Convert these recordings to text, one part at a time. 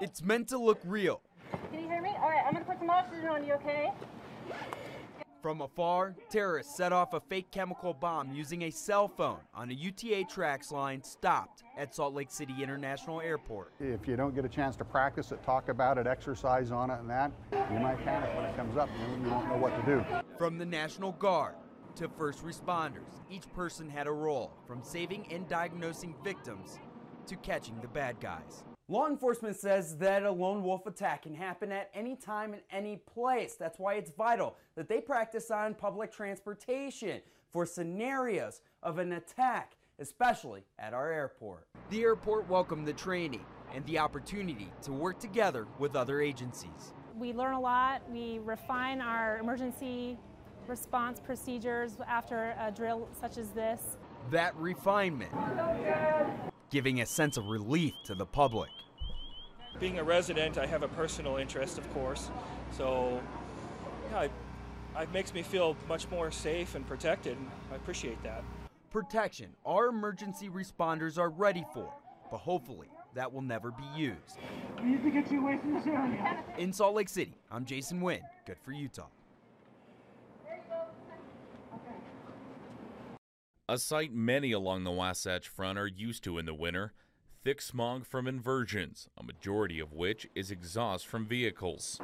It's meant to look real. Can you hear me? All right, I'm going to put some oxygen on you, okay? From afar, terrorists set off a fake chemical bomb using a cell phone on a UTA tracks line stopped at Salt Lake City International Airport. If you don't get a chance to practice it, talk about it, exercise on it and that, you might panic when it comes up and you won't know what to do. From the National Guard to first responders, each person had a role, from saving and diagnosing victims to catching the bad guys. Law enforcement says that a lone wolf attack can happen at any time and any place. That's why it's vital that they practice on public transportation for scenarios of an attack, especially at our airport. The airport welcomed the training and the opportunity to work together with other agencies. We learn a lot. We refine our emergency response procedures after a drill such as this. That refinement giving a sense of relief to the public. Being a resident, I have a personal interest, of course, so yeah, it makes me feel much more safe and protected, and I appreciate that. Protection our emergency responders are ready for, but hopefully that will never be used. We need to get you away from this area. In Salt Lake City, I'm Jason Wynn, good for Utah. A sight many along the Wasatch Front are used to in the winter, thick smog from inversions, a majority of which is exhaust from vehicles.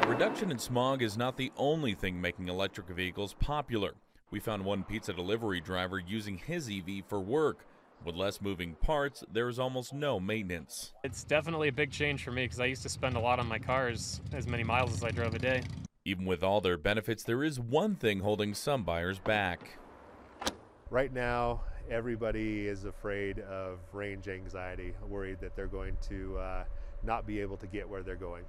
Reduction in smog is not the only thing making electric vehicles popular. We found one pizza delivery driver using his EV for work. With less moving parts, there is almost no maintenance. It's definitely a big change for me because I used to spend a lot on my cars, as many miles as I drove a day. Even with all their benefits, there is one thing holding some buyers back. Right now, everybody is afraid of range anxiety, worried that they're going to not be able to get where they're going.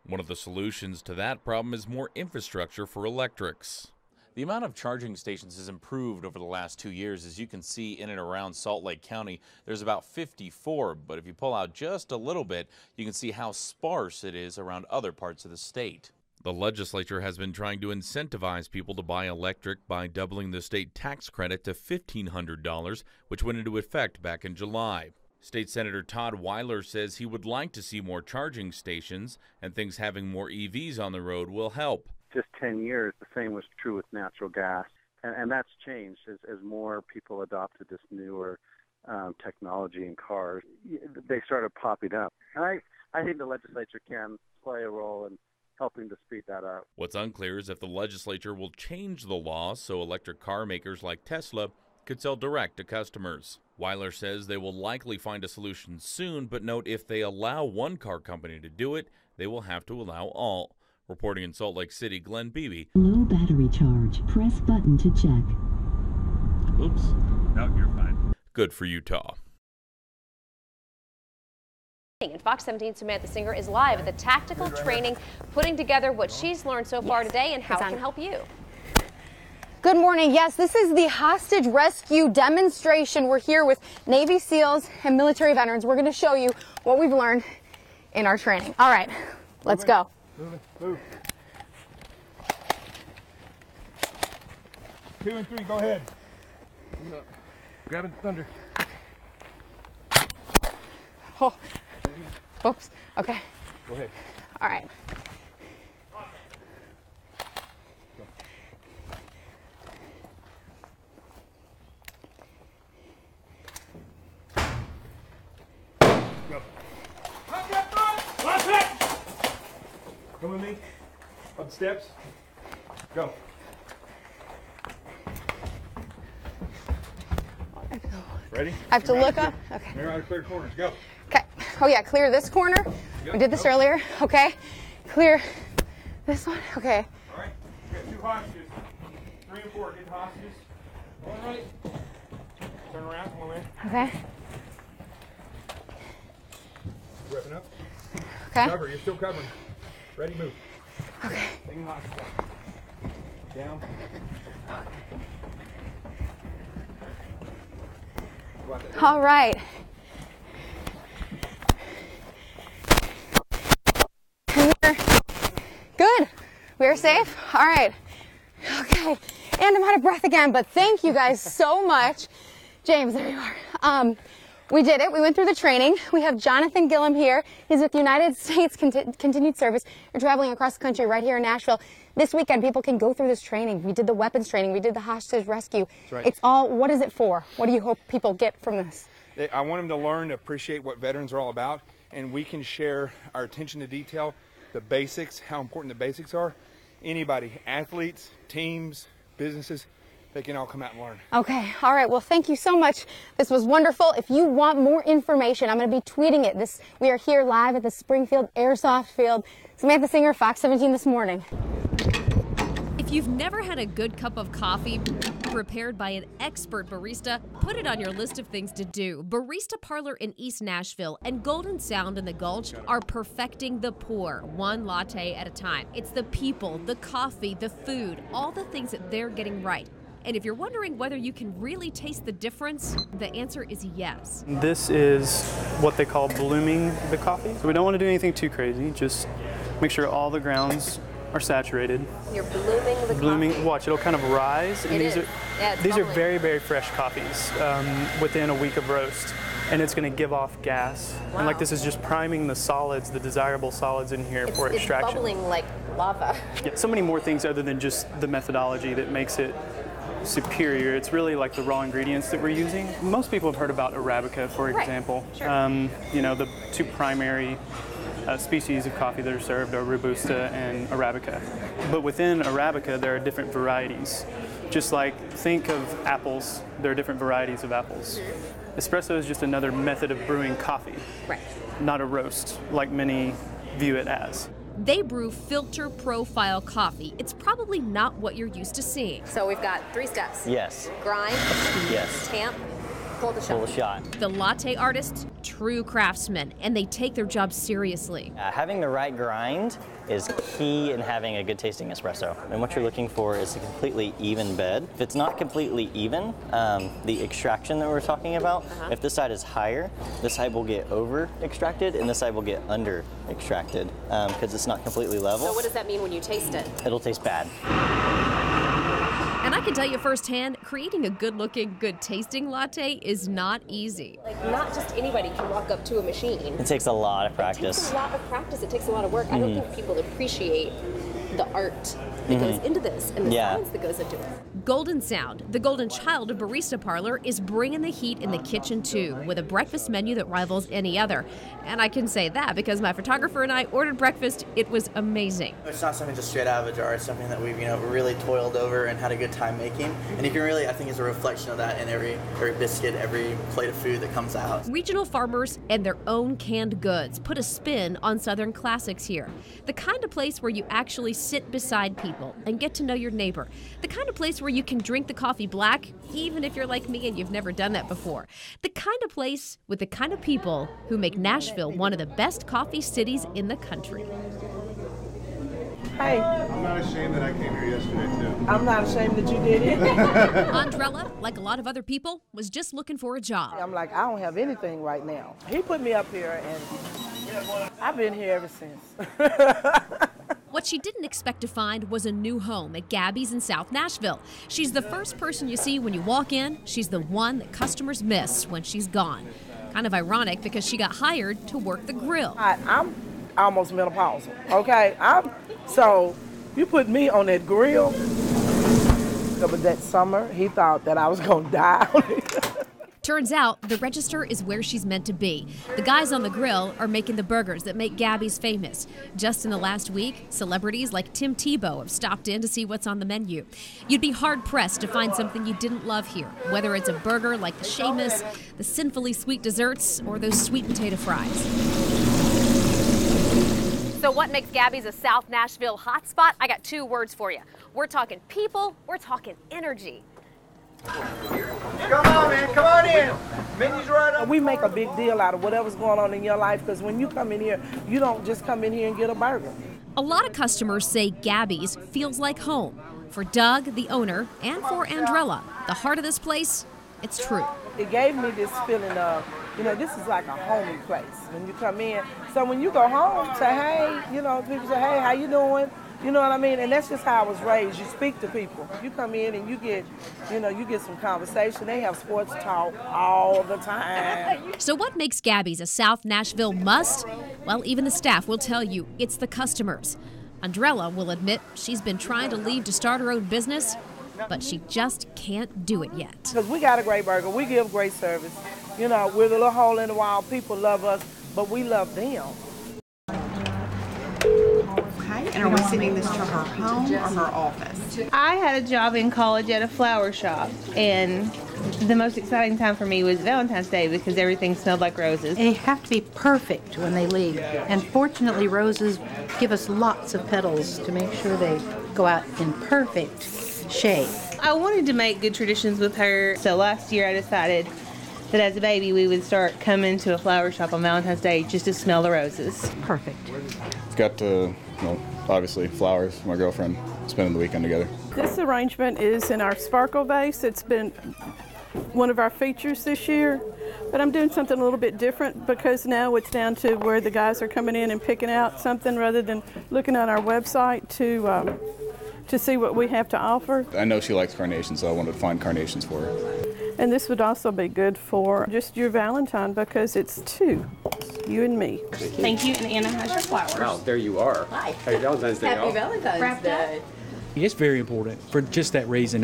One of the solutions to that problem is more infrastructure for electrics. The amount of charging stations has improved over the last 2 years. As you can see in and around Salt Lake County, there's about 54, but if you pull out just a little bit, you can see how sparse it is around other parts of the state. The legislature has been trying to incentivize people to buy electric by doubling the state tax credit to $1,500, which went into effect back in July. State Senator Todd Weiler says he would like to see more charging stations and thinks having more EVs on the road will help. Just 10 years, the same was true with natural gas, and that's changed as more people adopted this newer technology in cars. They started popping up. And I think the legislature can play a role in helping to speed that up. What's unclear is if the legislature will change the law so electric car makers like Tesla could sell direct to customers. Weiler says they will likely find a solution soon, but note if they allow one car company to do it, they will have to allow all. Reporting in Salt Lake City, Glenn Beebe. Low battery charge. Press button to check. Oops. No, you're fine. Good for Utah. And Fox 17's Samantha Singer is live at the tactical training, putting together what she's learned so far today and how it can help you. Good morning. Yes, this is the hostage rescue demonstration. We're here with Navy SEALs and military veterans. We're going to show you what we've learned in our training. All right, let's go. Move. 2 and 3, go ahead. Grabbing the thunder. Oh. Oops. Okay. Go ahead. All right. Go. Come with me. Up the steps. Go. Ready? I have to look up. Okay. Mirror out of clear corners. Go. Okay. Oh yeah, clear this corner. Yep. We did this earlier. Okay. Clear this one. Okay. All right. We got 2 hostages. 3 and 4. Get the hostages. All right. Turn around. Come on, man. Okay. Wrapping up. Okay. Cover. You're still covering. Ready? Move. Okay. Taking the hostage down. All right. Good. We're safe. All right. Okay. And I'm out of breath again, but thank you guys so much. James, there you are. We did it. We went through the training. We have Jonathan Gillum here. He's with United States Continued Service. You're traveling across the country right here in Nashville. This weekend, people can go through this training. We did the weapons training. We did the hostage rescue. That's right. It's all, what is it for? What do you hope people get from this? I want them to learn to appreciate what veterans are all about, and we can share our attention to detail, the basics, how important the basics are. Anybody, athletes, teams, businesses, they can all come out and learn. Okay, all right, well, thank you so much. This was wonderful. If you want more information, I'm going to be tweeting it. We are here live at the Springfield Airsoft Field. Samantha Singer, Fox 17 this morning. If you've never had a good cup of coffee prepared by an expert barista, put it on your list of things to do. Barista Parlor in East Nashville and Golden Sound in the Gulch are perfecting the pour, one latte at a time. It's the people, the coffee, the food, all the things that they're getting right. And if you're wondering whether you can really taste the difference, the answer is yes. This is what they call blooming the coffee. So we don't want to do anything too crazy, just make sure all the grounds are saturated. You're blooming the coffee. Watch, it'll kind of rise. And these are very, very fresh coffees within a week of roast. And it's going to give off gas. Wow. And like this is just priming the solids, the desirable solids in here for extraction. It's bubbling like lava. Yeah, so many more things other than just the methodology that makes it superior. It's really like the raw ingredients that we're using. Most people have heard about Arabica, for example. Sure. You know, the two primary species of coffee that are served are Robusta and Arabica. But within Arabica, there are different varieties. Just like think of apples, there are different varieties of apples. Espresso is just another method of brewing coffee, not a roast, like many view it as. They brew filter profile coffee. It's probably not what you're used to seeing. So we've got 3 steps. Yes. Grind. Yes. Tamp. Pull the shot. Pull the shot. The latte artists, true craftsmen, and they take their job seriously. Having the right grind is key in having a good tasting espresso. And what you're looking for is a completely even bed. If it's not completely even, the extraction that we're talking about, if this side is higher, this side will get over extracted and this side will get under extracted because it's not completely level. So what does that mean when you taste it? It'll taste bad. And I can tell you firsthand, creating a good-looking, good-tasting latte is not easy. Like, not just anybody can walk up to a machine. It takes a lot of practice. It takes a lot of practice. It takes a lot of work. I don't think people appreciate the art that goes into this and the science that goes into it. Golden Sound, the golden child of Barista Parlor, is bringing the heat in the kitchen too, with a breakfast menu that rivals any other. And I can say that because my photographer and I ordered breakfast. It was amazing. It's not something just straight out of a jar. It's something that we've really toiled over and had a good time making. And you can really, I think, it's a reflection of that in every biscuit, every plate of food that comes out. Regional farmers and their own canned goods put a spin on Southern classics here. The kind of place where you actually sit beside people and get to know your neighbor. The kind of place where you can drink the coffee black, even if you're like me and you've never done that before. The kind of place with the kind of people who make Nashville one of the best coffee cities in the country. Hey. I'm not ashamed that I came here yesterday, too. I'm not ashamed that you did it. Andrella, like a lot of other people, was just looking for a job. I'm like, I don't have anything right now. He put me up here, and I've been here ever since. What she didn't expect to find was a new home at Gabby's in South Nashville. She's the first person you see when you walk in. She's the one that customers miss when she's gone. Kind of ironic because she got hired to work the grill. I'm almost menopausal, okay? So you put me on that grill. But that summer, he thought that I was going to die on it. Turns out the register is where she's meant to be. The guys on the grill are making the burgers that make Gabby's famous. Just in the last week, celebrities like Tim Tebow have stopped in to see what's on the menu. You'd be hard-pressed to find something you didn't love here, whether it's a burger like the Seamus, the sinfully sweet desserts, or those sweet potato fries. So what makes Gabby's a South Nashville hotspot? I got 2 words for you. We're talking people, we're talking energy. Come on, man, come on in. Menu's right up. We make a big deal out of whatever's going on in your life, because when you come in here, you don't just come in here and get a burger. A lot of customers say Gabby's feels like home. For Doug, the owner, and for Andrella, the heart of this place, it's true. It gave me this feeling of, this is like a homey place when you come in. So when you go home, say, hey, people say, hey, how you doing? You know what I mean? And that's just how I was raised. You speak to people. You come in and you get some conversation. They have sports talk all the time. So what makes Gabby's a South Nashville must? Well, even the staff will tell you it's the customers. Andrella will admit she's been trying to leave to start her own business, but she just can't do it yet. Because we got a great burger. We give great service. You know, we're the little hole in the wall. People love us, but we love them. Okay, and are we sending this to her home or her office? I had a job in college at a flower shop, and the most exciting time for me was Valentine's Day because everything smelled like roses. They have to be perfect when they leave, and fortunately roses give us lots of petals to make sure they go out in perfect shape. I wanted to make good traditions with her, so last year I decided that as a baby we would start coming to a flower shop on Valentine's Day just to smell the roses. Perfect. It's got, obviously flowers, my girlfriend, spending the weekend together. This arrangement is in our sparkle vase. It's been one of our features this year, but I'm doing something a little bit different because now it's down to where the guys are coming in and picking out something rather than looking at our website to see what we have to offer. I know she likes carnations, so I wanted to find carnations for her. And this would also be good for just your Valentine because it's two, you and me. Thank you, and Anna has your flowers. Oh, there you are. Hi. Happy Valentine's Day. Happy Valentine's Day. It's very important for just that reason.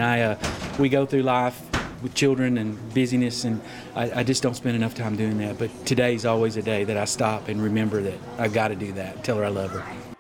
We go through life with children and busyness, and I just don't spend enough time doing that. But today's always a day that I stop and remember that I've got to do that. Tell her I love her.